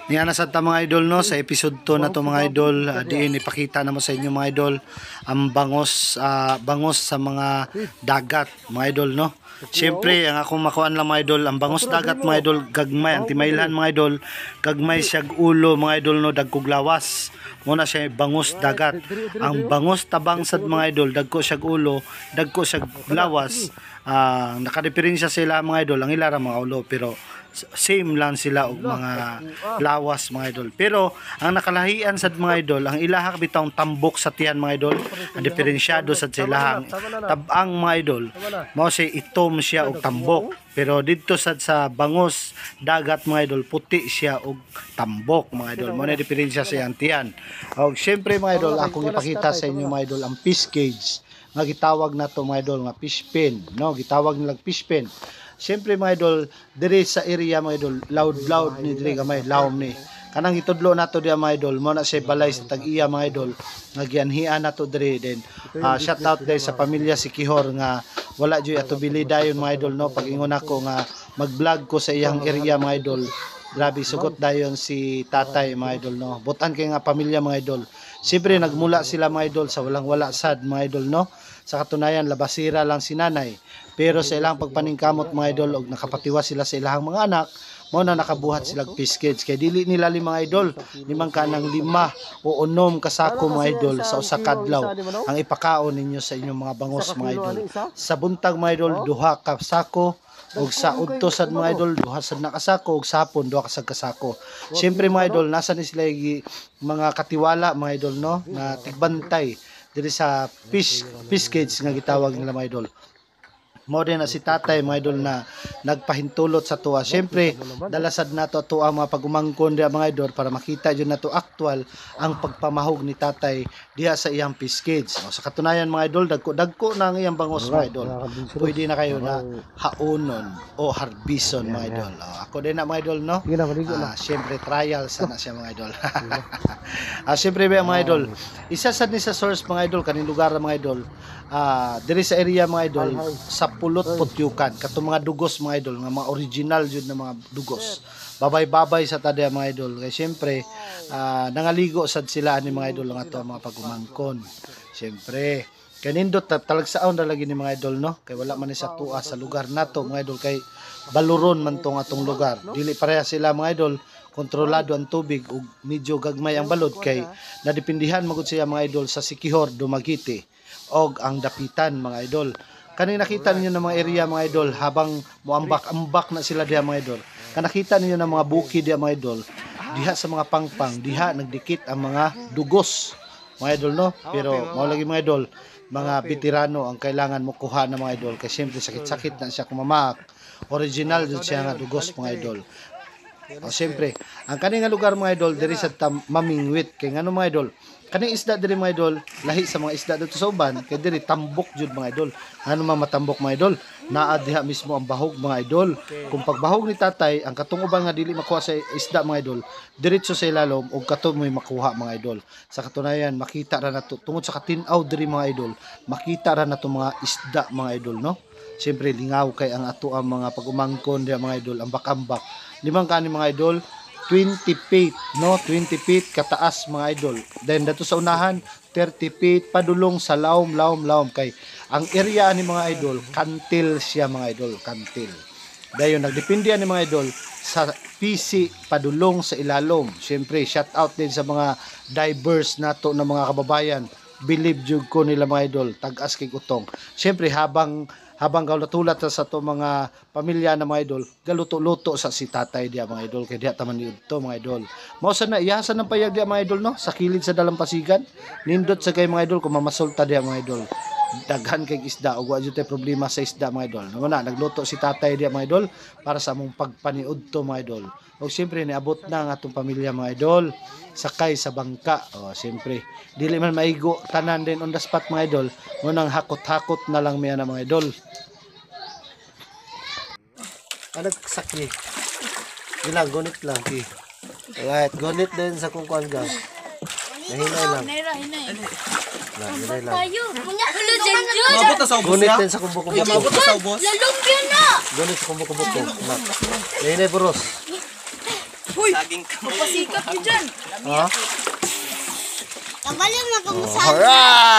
Niya na sa mga idol no sa episode 2 na to mga idol, diin ipakita na mo sa inyo mga idol ang bangos sa mga dagat mga idol no. Siyempre ang akong makuan lang mga idol, ang bangos dagat mga idol gagmay, ang timaylan mga idol gagmay siyag ulo mga idol no, dagkog lawas. Muna siya bangos dagat. Ang bangos tabang sad mga idol dagko siyag ulo, dagko siyag lawas. Nakadeferensya sila mga idol, ang ilara mga ulo pero same lang sila og mga lawas mga idol. Pero ang nakalahian sad mga idol, ang ilaha bitong tambok sa tiyan mga idol, ang diferensyado sad sila tabang mga idol. Mao say itom siya og tambok. Pero dito sad sa bangos dagat mga idol, puti siya og tambok mga idol. Mao na diferensya sa iyang tiyan. Og syempre mga idol, akong ipakita sa inyo mga idol ang fish cage nga gitawag nato mga idol nga fish pen, no? Gitawag nilang fish pen. Siyempre mga idol, diri sa area mga idol, loud ni diri gamay lawom ni. Kanang itudlo nato diya mga idol, mo na say balay sa tag-iya mga idol, nga gianhian nato diri din. Shout out dai sa pamilya si Kihor nga wala joy atubili dayon mga idol no, pag-ingon ako nga mag-vlog ko sa iyang area mga idol. Grabe sugot dayon si tatay mga idol no. Butan kay nga pamilya mga idol. Siyempre nagmula sila mga idol sa walang wala sad mga idol no. Sa katunayan labasira lang si nanay. Pero sa ilang pagpaningkamot mga idol og nakapatiwa sila sa ilang mga anak, mao na nakabuhat sila fish cage. Kay dili nila mga idol, limang kanang 5 o 6 kasako mga idol sa usa ka adlaw ang ipakaon ninyo sa inyong mga bangos mga idol. Sa buntag mga idol, duha ka sako og sa udto sad mga idol, duha sad na kasako og sapon duha ka sad kasako. Syempre mga idol, nasa ni sila mga katiwala mga idol no, na tigbantay diri sa fish cage nga gitawag nila mga idol. Mao din na si tatay mga idol na nagpahintulot sa tuwa. Siyempre, dalasad nato ato ang mga pagumangkon diha mga idol para makita jud nato aktual ang pagpamahog ni tatay diha sa iyang fish cage. Sa katunayan mga idol, dagko na ang iyang bangos mga idol. Pwede na kayo na haunon o harbison mga idol. Ako din na mga idol no. Siyempre trial sana siya mga idol. Siyempre mga idol, isa sad ni sa source mga idol kaning lugar mga idol. Diri sa area mga idol sa pulot putyukan katong mga dugos mga idol nga mga original jud na mga dugos, babay-babay sa tadya mga idol. Kay syempre nangaligo sad sila ani mga idol nga ato mga pagumangkon. Syempre kanindot talagsaon na lagi ni mga idol no, kay wala man ni sa tuwa sa lugar nato mga idol, kay baluron man tong atong lugar. Dili pareha sila mga idol, kontrolado ang tubig ug medyo gagmay ang balod, kay nadepindihan magud siya mga idol sa Siquijor, Dumaguete og ang Dapitan mga idol. Kani nakita ninyo ng mga area mga idol habang muambak-ambak na sila diha mga idol. Nakita ninyo ng mga buki diha mga idol, diha sa mga pangpang, diha nagdikit ang mga dugos mga idol no. Pero mao lagi mga idol, mga veterano ang kailangan mo kuha na mga idol, kay siyempre sakit-sakit na siya kumamak. Original jud siya nga dugos mga idol. Siyempre, ang kaning lugar mga idol diri sa Mamingwit, kay ngano mga idol, kaning isda diri mga idol, lahi sa mga isda dito sa uban, kay diri tambok jud mga idol. Ano man matambok mga idol, naa diha mismo ang bahog mga idol. Kung pagbahog ni tatay, ang katong uban nga dili makuha sa isda mga idol, diretso sa ilalom og katong may makuha mga idol. Sa katunayan, makita ra nato tungod sa katinaw diri mga idol, makita ra nato mga isda mga idol no. Siyempre lingaw kay ang ato ang mga pagumangkon diha mga idol, ang bakambak. Limang kani mga idol, 20 feet no, 20 feet kataas mga idol. Then dato sa unahan 30 feet padulong sa lawom kay ang area ni mga idol kantil siya mga idol, kantil. Dayon nagdepende ni mga idol sa PC padulong sa ilalom. Siyempre shout out din sa mga divers nato na mga kababayan. Believe jud ko nila mga idol, tag-as kay utong. Siyempre habang galutulat sa to mga pamilya na mga idol, galuto-luto sa si tatay diya mga idol, kay diya taman dito mga idol. Mao sa na iyasan ng payag diya mga idol no, sa kilid sa dalampasigan. Nindot sa kay mga idol kung mamasulta diya mga idol. Daghan kay isda ug wa jud tay problema sa isda mga idol. Namo na nagluto si tatay diya mga idol para sa among pagpaniudto mga idol. O siyempre niabot na ang atong pamilya mga idol sakay sa bangka. Siyempre dili man maigo tanan din on the spot mga idol, munang hakot-hakot na lang miya na mga idol. Sakli ilang gunit lang ki. Alright, gunit din sa kungkuan gas. Nahinay lang. Hinay lang. Mabot na sa ubos Gunit ya? din sa kumbo-kumbo. Mabot na sa ubos? Lalumpia na! Gunit sa kumbo-kumbo. Nahinay boros. Pasikat nyo dyan. Ha? Kabalin mo kung Alright!